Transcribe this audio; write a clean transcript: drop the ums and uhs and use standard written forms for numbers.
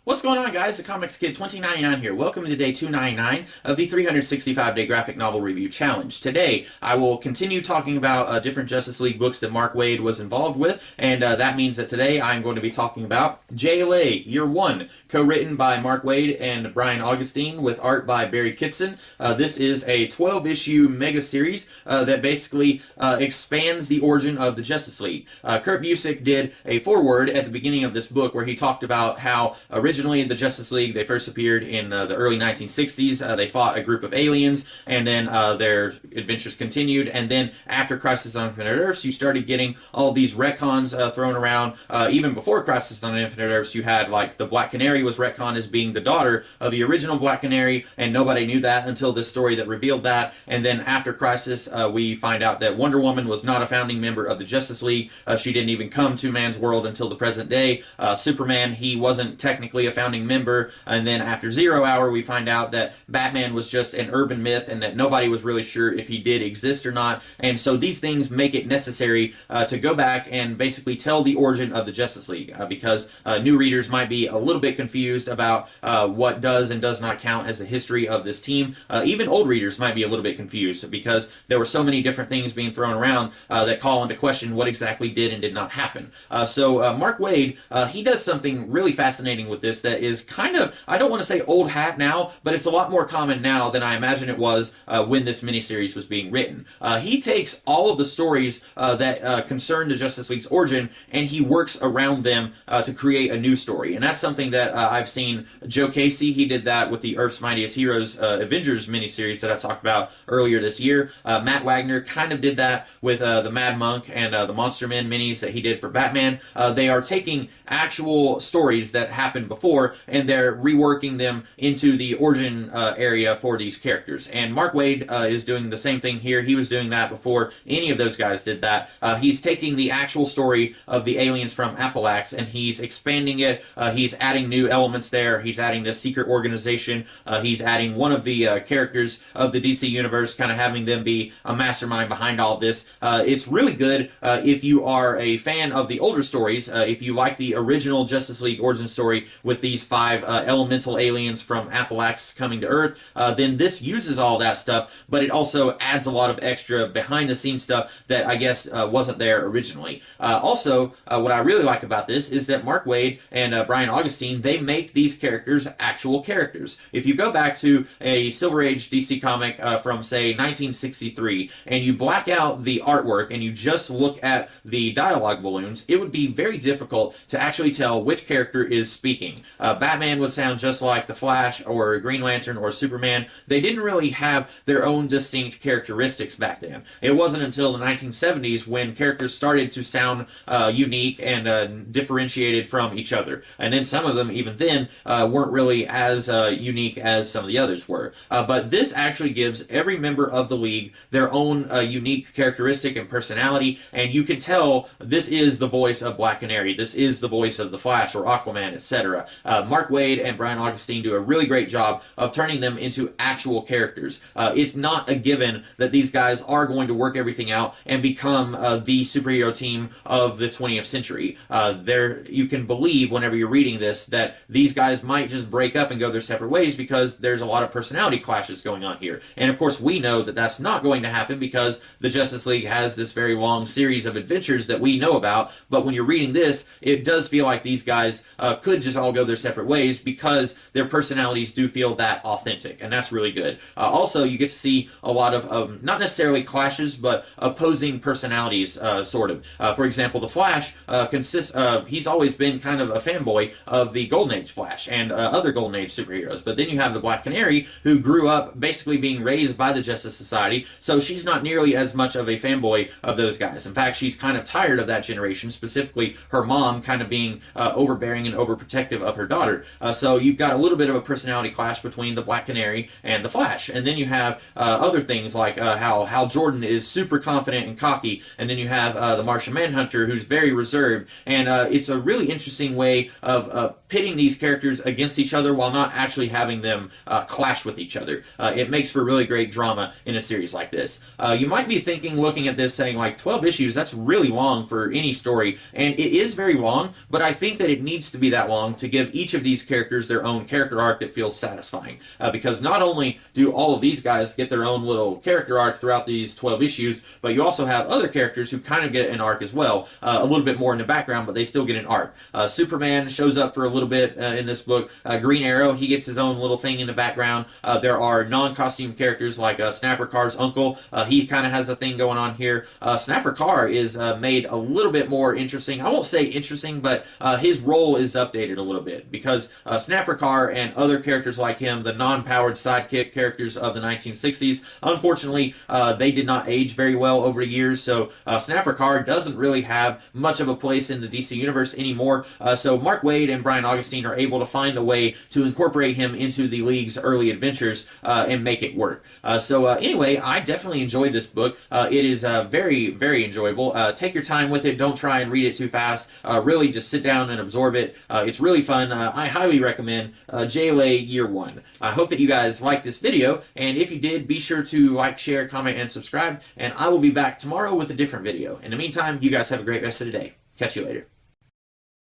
What's going on, guys? The Comics Kid 2099 here. Welcome to day 299 of the 365-day graphic novel review challenge. Today, I will continue talking about different Justice League books that Mark Waid was involved with, and that means that today I'm going to be talking about JLA Year One, co-written by Mark Waid and Brian Augustine, with art by Barry Kitson. This is a 12-issue mega series that basically expands the origin of the Justice League. Kurt Busiek did a foreword at the beginning of this book where he talked about how originally the Justice League, they first appeared in the early 1960s. They fought a group of aliens, and then their adventures continued. And then after Crisis on Infinite Earths, you started getting all these retcons thrown around. Even before Crisis on Infinite Earths, you had like the Black Canary was retconned as being the daughter of the original Black Canary, and nobody knew that until this story that revealed that. And then after Crisis, we find out that Wonder Woman was not a founding member of the Justice League. She didn't even come to man's world until the present day. Superman, he wasn't technically a founding member, and then after Zero Hour we find out that Batman was just an urban myth and that nobody was really sure if he did exist or not. And so these things make it necessary to go back and basically tell the origin of the Justice League, because new readers might be a little bit confused about what does and does not count as the history of this team. Even old readers might be a little bit confused because there were so many different things being thrown around that call into question what exactly did and did not happen. So Mark Waid, he does something really fascinating with this that is kind of, I don't want to say old hat now, but it's a lot more common now than I imagine it was when this miniseries was being written. He takes all of the stories that concern the Justice League's origin, and he works around them to create a new story. And that's something that I've seen Joe Casey, he did that with the Earth's Mightiest Heroes Avengers miniseries that I talked about earlier this year. Matt Wagner kind of did that with the Mad Monk and the Monster Men minis that he did for Batman. They are taking actual stories that happened before, and they're reworking them into the origin area for these characters. And Mark Waid is doing the same thing here. He was doing that before any of those guys did that. He's taking the actual story of the aliens from Appalax, and he's expanding it. He's adding new elements there. He's adding this secret organization. He's adding one of the characters of the DC Universe, kind of having them be a mastermind behind all of this. It's really good if you are a fan of the older stories, if you like the original Justice League origin story with these five elemental aliens from Appalax coming to Earth, then this uses all that stuff, but it also adds a lot of extra behind-the-scenes stuff that I guess wasn't there originally. Also, what I really like about this is that Mark Waid and Brian Augustine, they make these characters actual characters. If you go back to a Silver Age DC comic from, say, 1963, and you black out the artwork and you just look at the dialogue balloons, it would be very difficult to actually tell which character is speaking. Batman would sound just like the Flash or Green Lantern or Superman. They didn't really have their own distinct characteristics back then. It wasn't until the 1970s when characters started to sound unique and differentiated from each other. And then some of them, even then, weren't really as unique as some of the others were. But this actually gives every member of the League their own unique characteristic and personality, and you can tell this is the voice of Black Canary, this is the voice of the Flash or Aquaman, etc. Mark Waid and Brian Augustine do a really great job of turning them into actual characters. It's not a given that these guys are going to work everything out and become the superhero team of the 20th century. You can believe whenever you're reading this that these guys might just break up and go their separate ways because there's a lot of personality clashes going on here. And of course we know that that's not going to happen because the Justice League has this very long series of adventures that we know about, but when you're reading this, it does feel like these guys could just all go their separate ways because their personalities do feel that authentic, and that's really good. Also, you get to see a lot of, not necessarily clashes, but opposing personalities, sort of. For example, the Flash he's always been kind of a fanboy of the Golden Age Flash and other Golden Age superheroes, but then you have the Black Canary, who grew up basically being raised by the Justice Society, so she's not nearly as much of a fanboy of those guys. In fact, she's kind of tired of that generation, specifically her mom kind of being overbearing and overprotective of her daughter. So you've got a little bit of a personality clash between the Black Canary and the Flash. And then you have other things like how Hal Jordan is super confident and cocky, and then you have the Martian Manhunter, who's very reserved. And it's a really interesting way of pitting these characters against each other while not actually having them clash with each other. It makes for really great drama in a series like this. You might be thinking, looking at this, saying like 12 issues, that's really long for any story, and it is very long, but I think that it needs to be that long to give each of these characters their own character arc that feels satisfying. Because not only do all of these guys get their own little character arc throughout these 12 issues, but you also have other characters who kind of get an arc as well, a little bit more in the background, but they still get an arc. Superman shows up for a little bit in this book. Green Arrow, he gets his own little thing in the background. There are non-costume characters like Snapper Carr's uncle. He kind of has a thing going on here. Snapper Carr is made a little bit more interesting. I won't say interesting, but his role is updated a little bit because Snapper Carr and other characters like him, the non-powered sidekick characters of the 1960s, unfortunately, they did not age very well over the years, so Snapper Carr doesn't really have much of a place in the DC Universe anymore, so Mark Waid and Brian Augustine are able to find a way to incorporate him into the League's early adventures and make it work. Anyway, I definitely enjoyed this book. It is very, very enjoyable. Take your time with it. Don't try and read it too fast. Really just sit down and absorb it. It's really fun. I highly recommend JLA Year One. I hope that you guys liked this video, and if you did, be sure to like, share, comment, and subscribe, and I will be back tomorrow with a different video. In the meantime, you guys have a great rest of the day. Catch you later.